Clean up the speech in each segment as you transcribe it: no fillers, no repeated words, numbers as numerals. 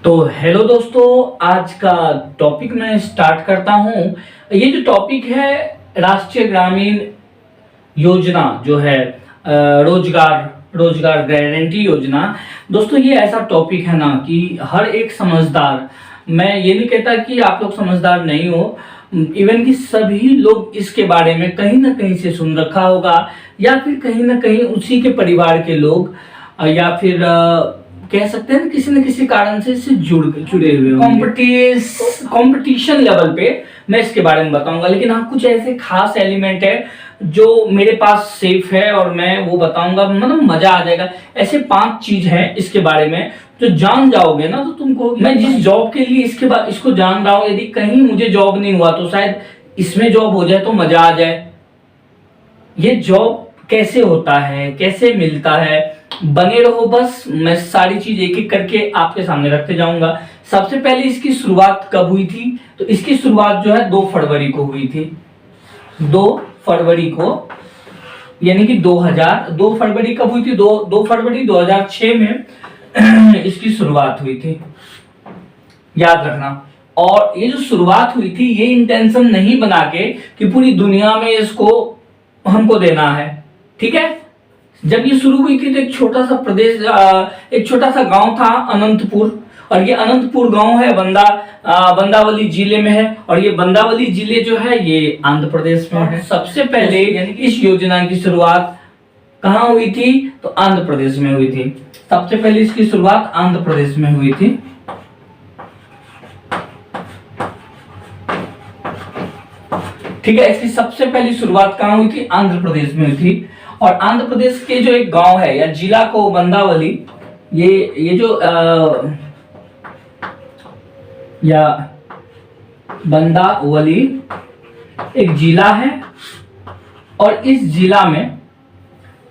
तो हेलो दोस्तों, आज का टॉपिक मैं स्टार्ट करता हूँ। ये जो टॉपिक है राष्ट्रीय ग्रामीण योजना जो है रोजगार रोजगार गारंटी योजना। दोस्तों ये ऐसा टॉपिक है ना कि हर एक समझदार, मैं ये नहीं कहता कि आप लोग समझदार नहीं हो, इवन कि सभी लोग इसके बारे में कहीं ना कहीं से सुन रखा होगा, या फिर कहीं ना कहीं उसी के परिवार के लोग, या फिर कह सकते हैं ना किसी न किसी कारण से इससे जुड़े हुए कंपटीशन लेवल पे मैं इसके बारे में बताऊंगा। लेकिन हाँ, कुछ ऐसे खास एलिमेंट है जो मेरे पास सेफ है और मैं वो बताऊंगा, मतलब मजा आ जाएगा। ऐसे 5 चीज है इसके बारे में जो जान जाओगे ना तो तुमको, मैं जिस जॉब के लिए इसके बाद इसको जान रहा हूँ, यदि कहीं मुझे जॉब नहीं हुआ तो शायद इसमें जॉब हो जाए तो मजा आ जाए। ये जॉब कैसे होता है, कैसे मिलता है, बने रहो बस। मैं सारी चीज एक एक करके आपके सामने रखते जाऊंगा। सबसे पहले इसकी शुरुआत कब हुई थी? तो इसकी शुरुआत जो है 2 फरवरी को हुई थी। 2 फरवरी को, यानी कि 2 फरवरी कब हुई थी? 2 फरवरी 2006 में इसकी शुरुआत हुई थी, याद रखना। और ये जो शुरुआत हुई थी, ये इंटेंशन नहीं बना के कि पूरी दुनिया में इसको हमको देना है, ठीक है। जब ये शुरू हुई थी तो एक छोटा सा प्रदेश, एक छोटा सा गांव था अनंतपुर, और ये अनंतपुर गांव है बंदावली जिले में है। और ये बंदावली जिले जो है ये आंध्र प्रदेश में है। सबसे पहले यानी कि इस योजना की शुरुआत कहाँ हुई थी? तो आंध्र प्रदेश में हुई थी। सबसे पहले इसकी शुरुआत आंध्र प्रदेश में हुई थी। ठीक है, इसकी सबसे पहली शुरुआत कहाँ हुई थी? आंध्र प्रदेश में हुई थी। और आंध्र प्रदेश के जो एक गांव है या जिला को बंदावली, ये जो या बंदावली एक जिला है। और इस जिला में,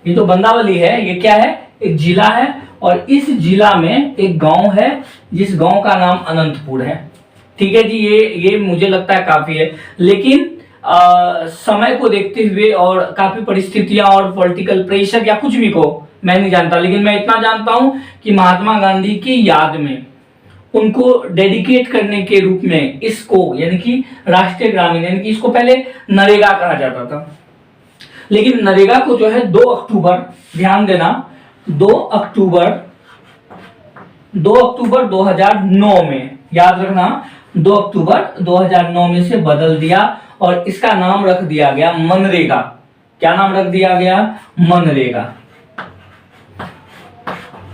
ये जो बंदावली है ये क्या है? एक जिला है। और इस जिला में एक गांव है जिस गांव का नाम अनंतपुर है। ठीक है जी, ये मुझे लगता है काफी है। लेकिन समय को देखते हुए और काफी परिस्थितियां और पॉलिटिकल प्रेशर या कुछ भी को मैं नहीं जानता, लेकिन मैं इतना जानता हूं कि महात्मा गांधी की याद में उनको डेडिकेट करने के रूप में इसको, यानी कि राष्ट्रीय ग्रामीण, यानी कि इसको पहले नरेगा कहा जाता था, लेकिन नरेगा को जो है 2 अक्टूबर, ध्यान देना, 2 अक्टूबर 2009 में, याद रखना, 2 अक्टूबर 2009 में से बदल दिया और इसका नाम रख दिया गया मनरेगा। क्या नाम रख दिया गया? मनरेगा।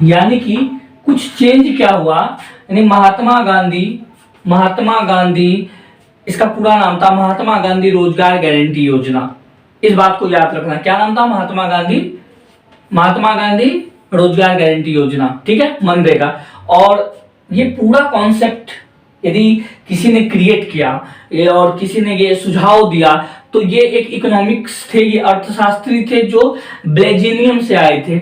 यानी कि कुछ चेंज क्या हुआ, यानी महात्मा गांधी, इसका पूरा नाम था महात्मा गांधी रोजगार गारंटी योजना। इस बात को याद रखना, क्या नाम था? महात्मा गांधी रोजगार गारंटी योजना, ठीक है, मनरेगा। और ये पूरा कॉन्सेप्ट यदि किसी ने क्रिएट किया और किसी ने ये सुझाव दिया तो ये एक इकोनॉमिक्स थे, ये अर्थशास्त्री थे जो ब्लेजिनियम से आए थे,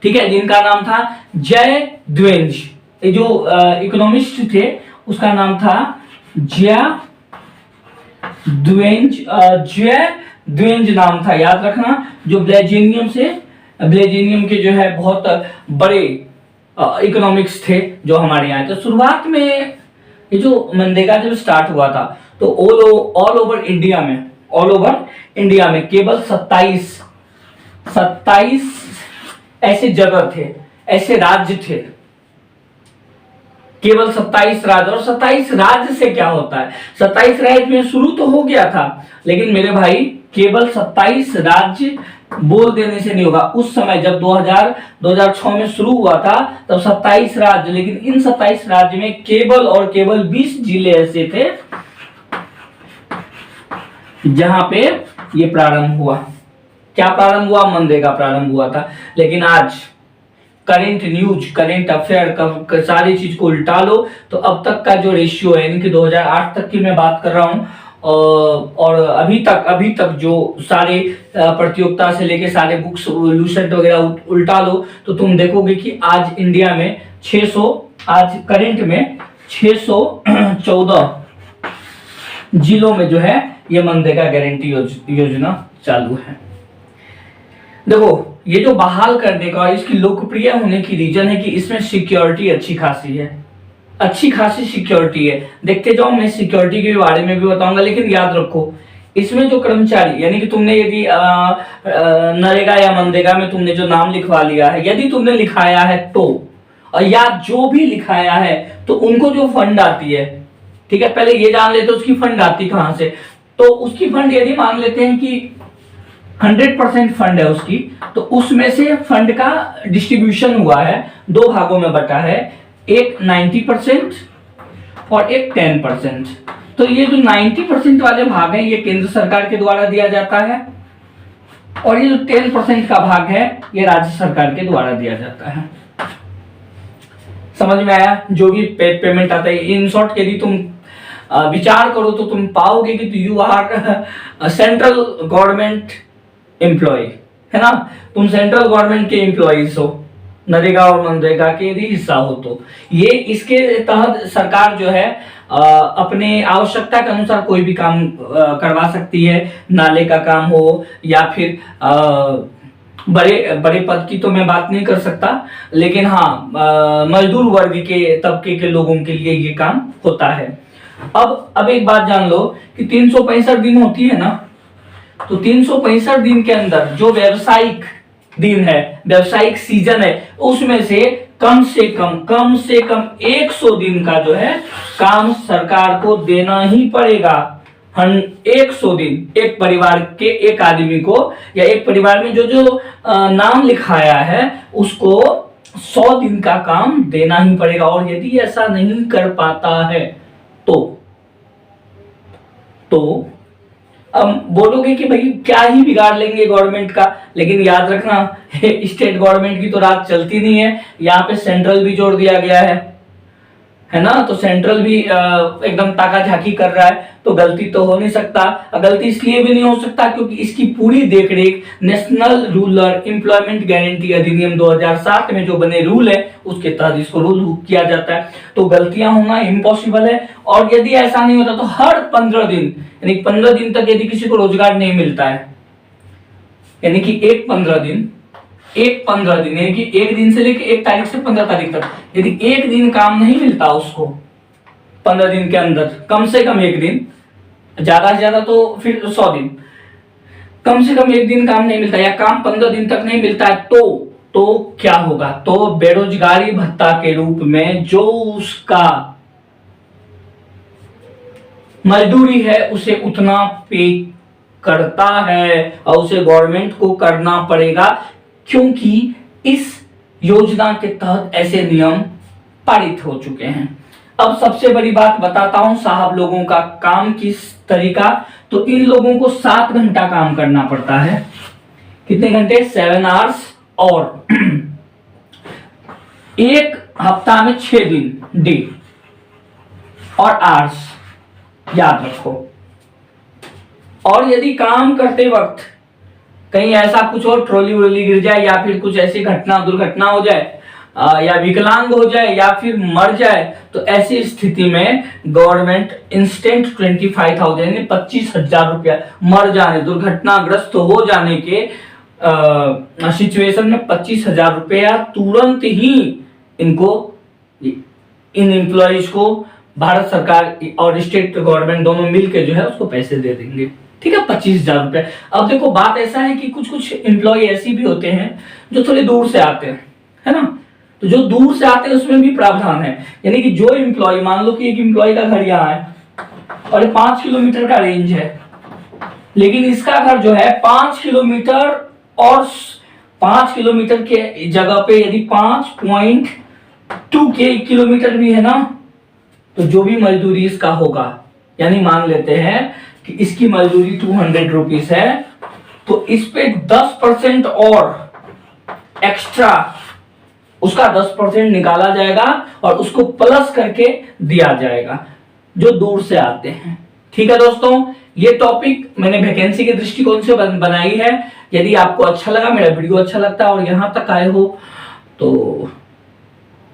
ठीक है, जिनका नाम था जय द्वेंज। ये जो इकोनॉमिस्ट थे उसका नाम था जय द्वेंज नाम था, याद रखना, जो ब्लेजिनियम के जो है बहुत बड़े इकोनॉमिक्स थे जो हमारे यहाँ। तो शुरुआत में ये जो मनरेगा जब स्टार्ट हुआ था तो ऑल ओवर इंडिया में केवल 27 ऐसे जगह थे, ऐसे राज्य थे, केवल 27 राज्य। और 27 राज्य से क्या होता है? 27 राज्य में शुरू तो हो गया था, लेकिन मेरे भाई केवल 27 राज्य बोल देने से नहीं होगा। उस समय जब 2006 में शुरू हुआ था तब 27 राज्य, लेकिन इन 27 राज्य में केवल 20 जिले ऐसे थे जहां पे ये प्रारंभ हुआ। क्या प्रारंभ हुआ? मनरेगा प्रारंभ हुआ था। लेकिन आज करंट अफेयर सारी चीज को उल्टा लो तो अब तक का जो रेशियो है, यानी कि 2008 तक की मैं बात कर रहा हूं, और अभी तक जो सारे प्रतियोगिता से लेके सारे बुक्स लूसेंट वगैरह उल्टा लो तो तुम देखोगे कि आज इंडिया में 600, आज करंट में 614 जिलों में जो है ये मनरेगा गारंटी योजना चालू है। देखो, ये जो बहाल करने का और इसकी लोकप्रिय होने की रीजन है कि इसमें सिक्योरिटी अच्छी खासी है। अच्छी खासी सिक्योरिटी है। देखते जाओ, मैं सिक्योरिटी के बारे में भी बताऊंगा, लेकिन याद रखो इसमें जो कर्मचारी, यानी कि तुमने यदि नरेगा या मनरेगा में तुमने जो नाम लिखवा लिया है, यदि तुमने लिखाया है तो, और या जो भी लिखाया है, तो उनको जो फंड आती है, ठीक है, पहले ये जान लेते उसकी फंड आती कहां से। तो उसकी फंड यदि मान लेते हैं कि 100% फंड है उसकी, तो उसमें से फंड का डिस्ट्रीब्यूशन हुआ है, दो भागों में बटा है, एक 90% और एक 10%। तो ये जो 90% वाले भाग हैं ये केंद्र सरकार के द्वारा दिया जाता है, और ये जो 10% का भाग है ये राज्य सरकार के द्वारा दिया जाता है। समझ में आया? जो भी पेमेंट आता है, इन शॉर्ट यदि तुम विचार करो तो तुम पाओगे कि you are central government employ, है ना, तुम सेंट्रल गवर्नमेंट के एम्प्लॉइज हो, नरेगा और मनरेगा के यदि हिस्सा हो तो। ये इसके तहत सरकार जो है अपने आवश्यकता के अनुसार कोई भी काम करवा सकती है, नाले का काम हो या फिर बड़े बड़े पद की तो मैं बात नहीं कर सकता, लेकिन हाँ मजदूर वर्ग के तबके के लोगों के लिए ये काम होता है। अब एक बात जान लो कि 365 दिन होती है ना, तो 365 दिन के अंदर जो व्यावसायिक दिन है, व्यावसायिक सीजन है, उसमें से कम से कम 100 दिन का जो है काम सरकार को देना ही पड़ेगा। 100 दिन एक परिवार के एक आदमी को, या एक परिवार में जो जो नाम लिखाया है उसको 100 दिन का काम देना ही पड़ेगा। और यदि ऐसा नहीं कर पाता है तो अब बोलोगे कि भाई क्या ही बिगाड़ लेंगे गवर्नमेंट का, लेकिन याद रखना स्टेट गवर्नमेंट की तो रात चलती नहीं है, यहाँ पे सेंट्रल भी जोड़ दिया गया है ना, तो सेंट्रल भी एकदम ताका झाकी कर रहा है, तो गलती तो हो नहीं सकता। गलती इसलिए भी नहीं हो सकता क्योंकि इसकी पूरी देखरेख नेशनल रूरल एम्प्लॉयमेंट गारंटी अधिनियम 2007 में जो बने रूल है उसके तहत इसको रूल किया जाता है, तो गलतियां होना इम्पॉसिबल है। और यदि ऐसा नहीं होता तो हर 15 दिन, यानी 15 दिन तक यदि किसी को रोजगार नहीं मिलता है, यानी कि एक 15 दिन यानी कि एक दिन से लेकर 1 तारीख से 15 तारीख तक, यदि एक दिन काम नहीं मिलता उसको 15 दिन के अंदर, कम से कम एक दिन, ज्यादा से ज्यादा तो फिर 100 दिन, कम से कम एक दिन काम नहीं मिलता या काम 15 दिन तक नहीं मिलता है, तो क्या होगा? तो बेरोजगारी भत्ता के रूप में जो उसका मजदूरी है उसे उतना पे करता है, और उसे गवर्नमेंट को करना पड़ेगा, क्योंकि इस योजना के तहत ऐसे नियम पारित हो चुके हैं। अब सबसे बड़ी बात बताता हूं साहब लोगों का काम किस तरीका। तो इन लोगों को 7 घंटा काम करना पड़ता है। कितने घंटे? 7 आवर्स, और एक हफ्ता में 6 दिन डे और आवर्स, याद रखो। और यदि काम करते वक्त कहीं ऐसा कुछ और ट्रॉली व्रोली गिर जाए, या फिर कुछ ऐसी दुर्घटना हो जाए, या विकलांग हो जाए, या फिर मर जाए, तो ऐसी स्थिति में गवर्नमेंट इंस्टेंट 25,000 यानी 25,000 रुपया, मर जाने, दुर्घटनाग्रस्त हो जाने के सिचुएशन में 25,000 रुपया तुरंत ही इनको, इन एम्प्लॉइज को भारत सरकार और स्टेट गवर्नमेंट दोनों मिलकर जो है उसको पैसे दे देंगे। ठीक है, 25,000 रुपए। अब देखो बात ऐसा है कि कुछ एम्प्लॉय ऐसी भी होते हैं जो थोड़े दूर से आते हैं, है ना, तो जो दूर से आते हैं उसमें भी प्रावधान है। यानी कि जो एम्प्लॉय, मान लो कि एक एम्प्लॉय का घर यहाँ है और 5 किलोमीटर का रेंज है, लेकिन इसका घर जो है 5 किलोमीटर, और 5 किलोमीटर के जगह पे यदि 5.2 किलोमीटर भी है ना, तो जो भी मजदूरी इसका होगा, यानी मान लेते हैं कि इसकी मजदूरी 200 रुपीज है, तो इस पे 10% और एक्स्ट्रा, उसका 10% निकाला जाएगा और उसको प्लस करके दिया जाएगा जो दूर से आते हैं। ठीक है दोस्तों, ये टॉपिक मैंने वैकेंसी के दृष्टिकोण से बनाई है। यदि आपको अच्छा लगा, मेरा वीडियो अच्छा लगता है और यहां तक आए हो तो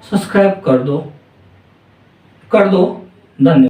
सब्सक्राइब कर दो। धन्यवाद।